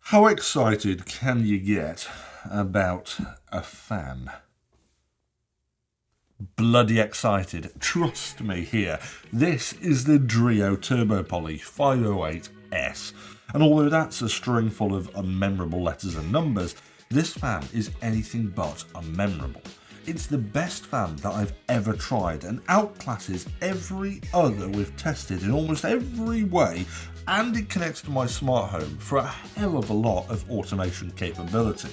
How excited can you get about a fan? Bloody excited. Trust me here. This is the Dreo TurboPoly 508S. And although that's a string full of unmemorable letters and numbers, this fan is anything but unmemorable. It's the best fan that I've ever tried and outclasses every other we've tested in almost every way, and it connects to my smart home for a hell of a lot of automation capability,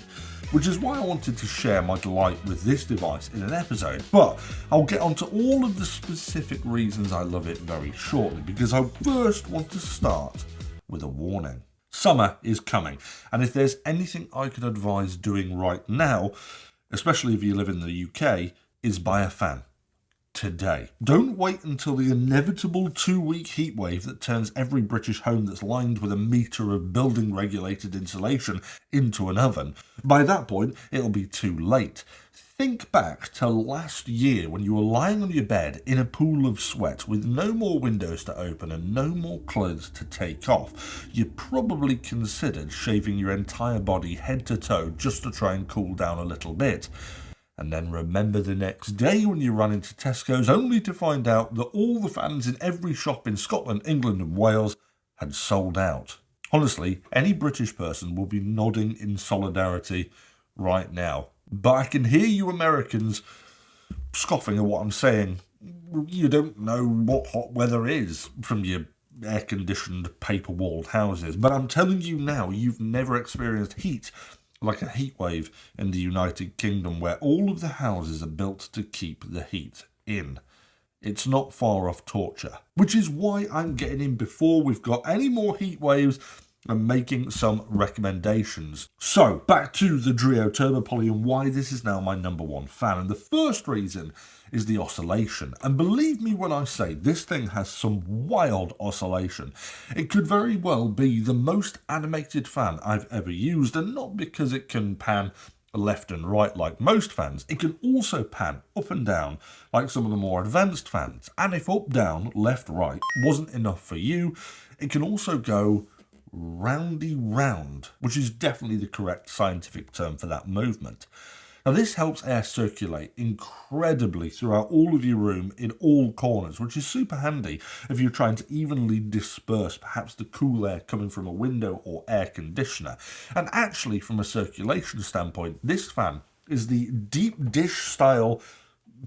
which is why I wanted to share my delight with this device in an episode. But I'll get onto all of the specific reasons I love it very shortly, because I first want to start with a warning. Summer is coming, and if there's anything I could advise doing right now, especially if you live in the UK, is buy a fan. Today. Don't wait until the inevitable 2-week heatwave that turns every British home that's lined with a metre of building regulated insulation into an oven. By that point, it'll be too late. Think back to last year when you were lying on your bed in a pool of sweat with no more windows to open and no more clothes to take off. You probably considered shaving your entire body head to toe just to try and cool down a little bit. And then remember the next day when you ran into Tesco's only to find out that all the fans in every shop in Scotland, England and Wales had sold out. Honestly, any British person will be nodding in solidarity right now. But I can hear you Americans scoffing at what I'm saying. You don't know what hot weather is from your air-conditioned, paper-walled houses. But I'm telling you now, you've never experienced heat like a heatwave in the United Kingdom, where all of the houses are built to keep the heat in. It's not far off torture, which is why I'm getting in before we've got any more heat waves and making some recommendations. So, back to the Dreo TurboPoly and why this is now my number one fan. And the first reason is the oscillation. And believe me when I say this thing has some wild oscillation. It could very well be the most animated fan I've ever used, and not because it can pan left and right like most fans. It can also pan up and down like some of the more advanced fans. And if up, down, left, right wasn't enough for you, it can also go roundy round, which is definitely the correct scientific term for that movement. Now this helps air circulate incredibly throughout all of your room in all corners, which is super handy if you're trying to evenly disperse perhaps the cool air coming from a window or air conditioner. And actually from a circulation standpoint, this fan is the deep dish style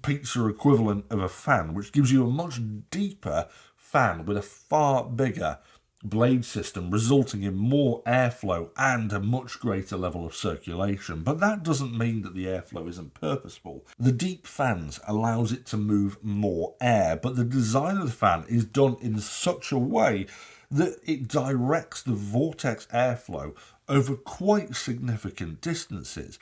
pizza equivalent of a fan, which gives you a much deeper fan with a far bigger blade system, resulting in more airflow and a much greater level of circulation. But that doesn't mean that the airflow isn't purposeful. The deep fans allows it to move more air, but the design of the fan is done in such a way that it directs the vortex airflow over quite significant distances.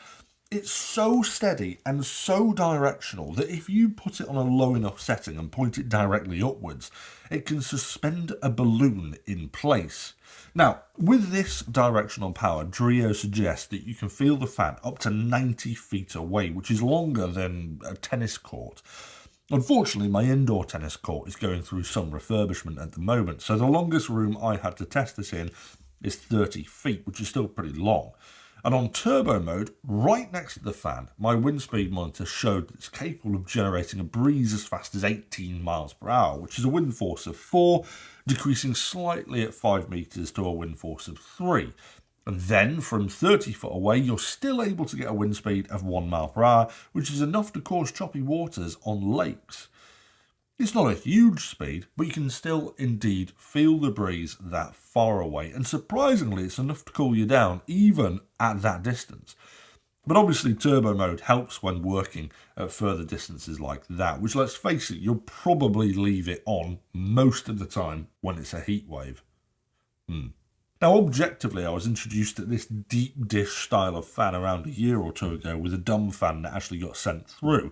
It's so steady and so directional that if you put it on a low enough setting and point it directly upwards, it can suspend a balloon in place. Now, with this directional power, Dreo suggests that you can feel the fan up to 90 feet away, which is longer than a tennis court. Unfortunately, my indoor tennis court is going through some refurbishment at the moment, so the longest room I had to test this in is 30 feet, which is still pretty long. And on turbo mode, right next to the fan, my wind speed monitor showed that it's capable of generating a breeze as fast as 18 miles per hour, which is a wind force of 4, decreasing slightly at 5 meters to a wind force of 3. And then from 30 foot away, you're still able to get a wind speed of 1 mile per hour, which is enough to cause choppy waters on lakes. It's not a huge speed, but you can still indeed feel the breeze that far away, and surprisingly it's enough to cool you down even at that distance. But obviously turbo mode helps when working at further distances like that, which, let's face it, you'll probably leave it on most of the time when it's a heat wave. Now objectively, I was introduced to this deep dish style of fan around a year or two ago with a dumb fan that actually got sent through,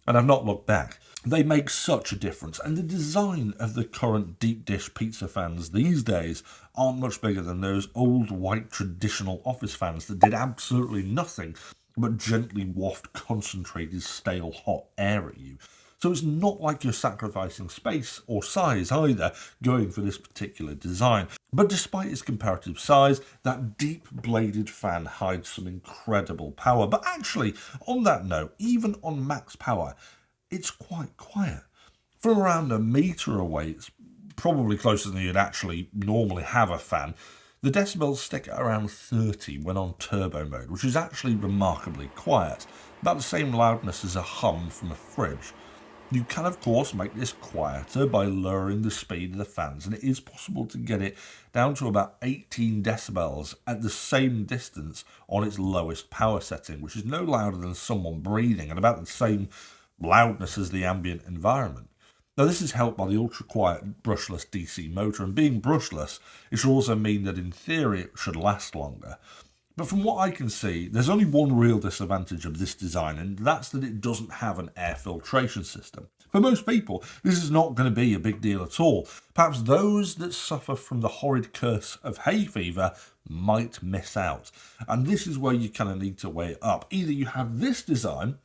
and I've not looked back. They make such a difference, and the design of the current deep dish pizza fans these days aren't much bigger than those old white traditional office fans that did absolutely nothing but gently waft concentrated stale hot air at you. So it's not like you're sacrificing space or size either going for this particular design. But despite its comparative size, that deep bladed fan hides some incredible power. But actually, on that note, even on max power, it's quite quiet. From around a metre away, it's probably closer than you'd actually normally have a fan. The decibels stick at around 30 when on turbo mode, which is actually remarkably quiet, about the same loudness as a hum from a fridge. You can of course make this quieter by lowering the speed of the fans, and it is possible to get it down to about 18 decibels at the same distance on its lowest power setting, which is no louder than someone breathing and about the same loudness as the ambient environment. Now this is helped by the ultra-quiet brushless DC motor, and being brushless, it should also mean that in theory it should last longer. But from what I can see, there's only one real disadvantage of this design, and that's that it doesn't have an air filtration system. For most people, this is not going to be a big deal at all. Perhaps those that suffer from the horrid curse of hay fever might miss out. And this is where you kind of need to weigh it up. Either you have this design,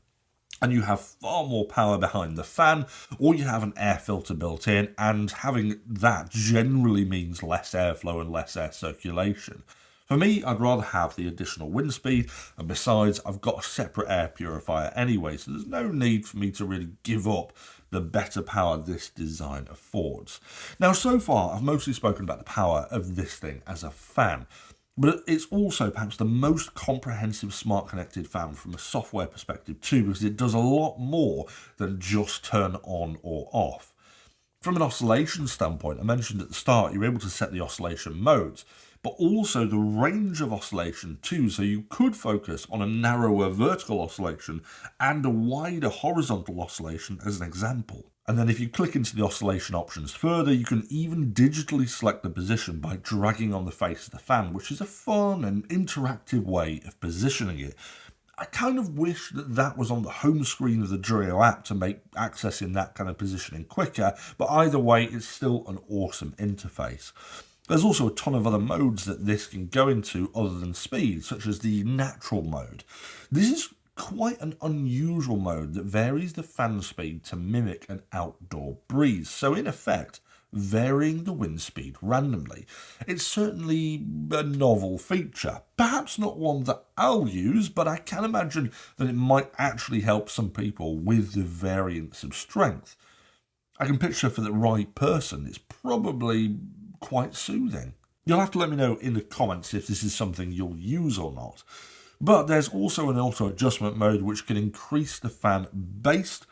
and you have far more power behind the fan, or you have an air filter built in, and having that generally means less airflow and less air circulation. For me, I'd rather have the additional wind speed, and besides, I've got a separate air purifier anyway, so there's no need for me to really give up the better power this design affords. Now, so far, I've mostly spoken about the power of this thing as a fan, but it's also perhaps the most comprehensive smart connected fan from a software perspective too, because it does a lot more than just turn on or off. From an oscillation standpoint, I mentioned at the start, you're able to set the oscillation modes, but also the range of oscillation too, so you could focus on a narrower vertical oscillation and a wider horizontal oscillation as an example. And then if you click into the oscillation options further, you can even digitally select the position by dragging on the face of the fan, which is a fun and interactive way of positioning it. I kind of wish that that was on the home screen of the Dreo app to make accessing that kind of positioning quicker, but either way, it's still an awesome interface. There's also a ton of other modes that this can go into other than speed, such as the natural mode. This is quite an unusual mode that varies the fan speed to mimic an outdoor breeze, so in effect, varying the wind speed randomly. It's certainly a novel feature, perhaps not one that I'll use, but I can imagine that it might actually help some people with the variance of strength. I can picture for the right person, it's probably quite soothing. You'll have to let me know in the comments if this is something you'll use or not. But there's also an auto adjustment mode which can increase the fan based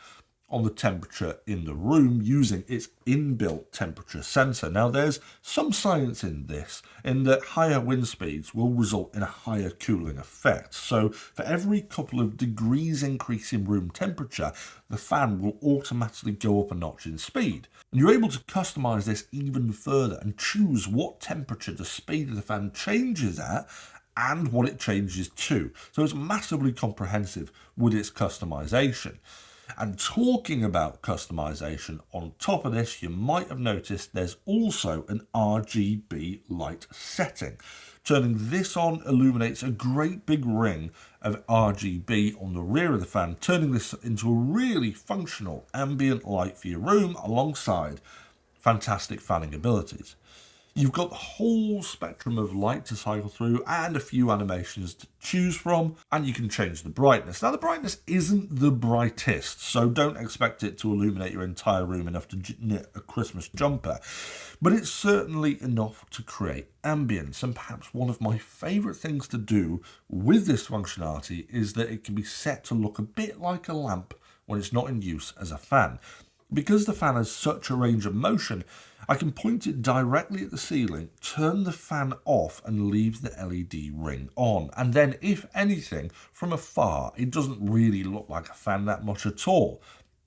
on the temperature in the room using its inbuilt temperature sensor. Now there's some science in this, in that higher wind speeds will result in a higher cooling effect. So for every couple of degrees increase in room temperature, the fan will automatically go up a notch in speed. And you're able to customize this even further and choose what temperature the speed of the fan changes at and what it changes to. So it's massively comprehensive with its customization. And talking about customization, on top of this, you might have noticed there's also an RGB light setting. Turning this on illuminates a great big ring of RGB on the rear of the fan, turning this into a really functional ambient light for your room alongside fantastic fanning abilities. You've got the whole spectrum of light to cycle through and a few animations to choose from, and you can change the brightness. Now the brightness isn't the brightest, so don't expect it to illuminate your entire room enough to knit a Christmas jumper, but it's certainly enough to create ambience. And perhaps one of my favourite things to do with this functionality is that it can be set to look a bit like a lamp when it's not in use as a fan. Because the fan has such a range of motion, I can point it directly at the ceiling, turn the fan off and leave the LED ring on. And then, if anything, from afar, it doesn't really look like a fan that much at all.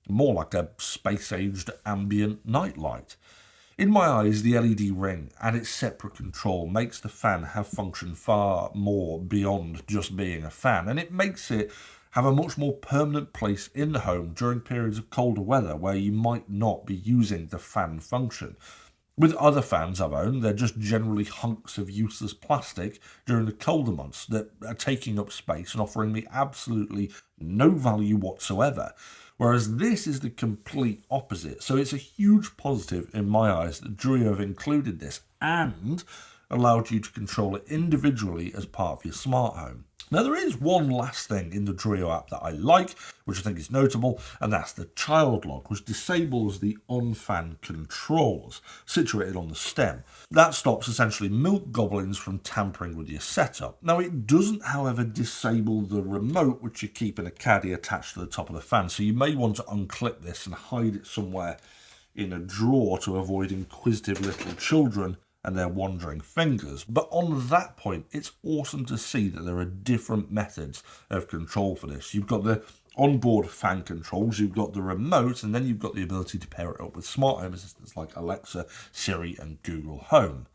More like a space-aged ambient nightlight. In my eyes, the LED ring and its separate control makes the fan have function far more beyond just being a fan, and it makes it have a much more permanent place in the home during periods of colder weather where you might not be using the fan function. With other fans I've owned, they're just generally hunks of useless plastic during the colder months that are taking up space and offering me absolutely no value whatsoever. whereas this is the complete opposite. So it's a huge positive in my eyes that Dreo have included this and allowed you to control it individually as part of your smart home. Now, there is one last thing in the Dreo app that I like, which I think is notable, and that's the child lock, which disables the on-fan controls situated on the stem. That stops essentially milk goblins from tampering with your setup. Now, it doesn't, however, disable the remote, which you keep in a caddy attached to the top of the fan, so you may want to unclip this and hide it somewhere in a drawer to avoid inquisitive little children and their wandering fingers. But on that point, it's awesome to see that there are different methods of control for this. You've got the onboard fan controls, you've got the remote, and then you've got the ability to pair it up with smart home assistants like Alexa, Siri, and Google Home.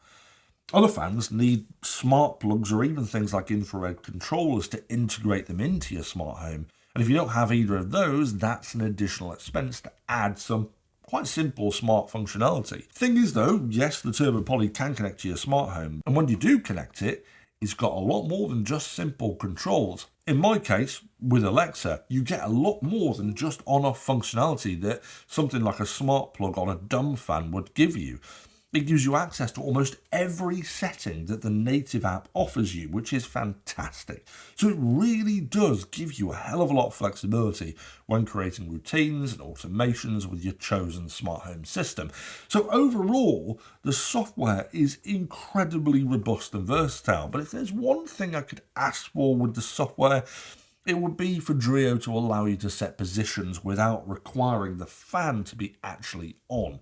Other fans need smart plugs or even things like infrared controllers to integrate them into your smart home. And if you don't have either of those, that's an additional expense to add some quite simple smart functionality. Thing is though, yes, the TurboPoly can connect to your smart home, and when you do connect it, it's got a lot more than just simple controls. In my case, with Alexa, you get a lot more than just on-off functionality that something like a smart plug on a dumb fan would give you. It gives you access to almost every setting that the native app offers you, which is fantastic. So it really does give you a hell of a lot of flexibility when creating routines and automations with your chosen smart home system. So overall, the software is incredibly robust and versatile. But if there's one thing I could ask for with the software, it would be for Dreo to allow you to set positions without requiring the fan to be actually on.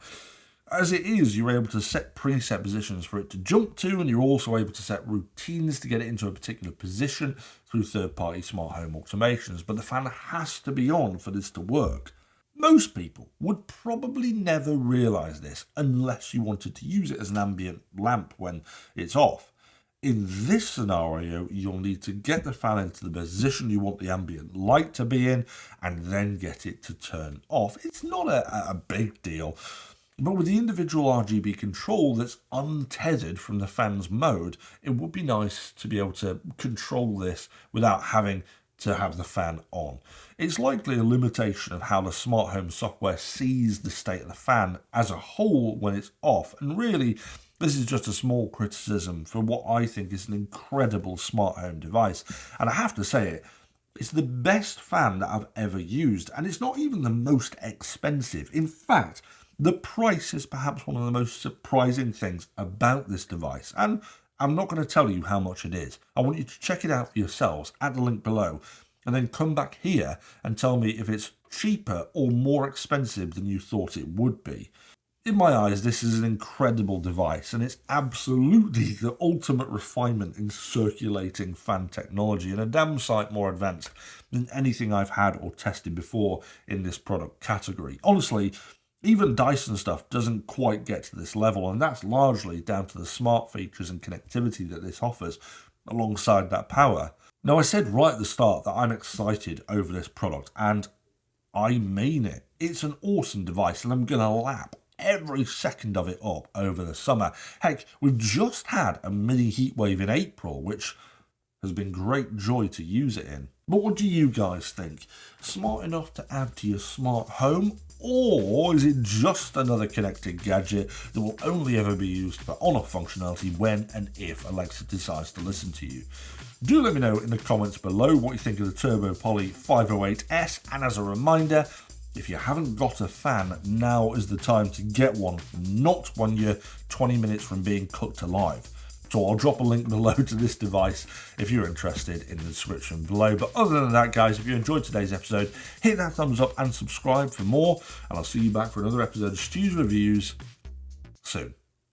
As it is, you're able to set preset positions for it to jump to, and you're also able to set routines to get it into a particular position through third-party smart home automations, but the fan has to be on for this to work. Most people would probably never realise this unless you wanted to use it as an ambient lamp when it's off. In this scenario, you'll need to get the fan into the position you want the ambient light to be in, and then get it to turn off. It's not a big deal. But with the individual RGB control that's untethered from the fan's mode, it would be nice to be able to control this without having to have the fan on. It's likely a limitation of how the smart home software sees the state of the fan as a whole when it's off, and really this is just a small criticism for what I think is an incredible smart home device. And I have to say it, it's the best fan that I've ever used, and it's not even the most expensive. In fact, the price is perhaps one of the most surprising things about this device, and I'm not going to tell you how much it is. I want you to check it out for yourselves at the link below, and then come back here and tell me if it's cheaper or more expensive than you thought it would be. In my eyes, this is an incredible device, and it's absolutely the ultimate refinement in circulating fan technology, and a damn sight more advanced than anything I've had or tested before in this product category. Honestly, even Dyson stuff doesn't quite get to this level, and that's largely down to the smart features and connectivity that this offers alongside that power. Now, I said right at the start that I'm excited over this product, and I mean it. It's an awesome device, and I'm going to lap every second of it up over the summer. Heck, we've just had a mini heatwave in April, which has been great joy to use it in. But what do you guys think? Smart enough to add to your smart home? Or is it just another connected gadget that will only ever be used for on-off functionality when and if Alexa decides to listen to you? Do let me know in the comments below what you think of the TurboPoly 508S, and as a reminder, if you haven't got a fan, now is the time to get one, not when you're 20 minutes from being cooked alive. So I'll drop a link below to this device if you're interested in the description below. But other than that, guys, if you enjoyed today's episode, hit that thumbs up and subscribe for more. And I'll see you back for another episode of STU'S Reviews soon.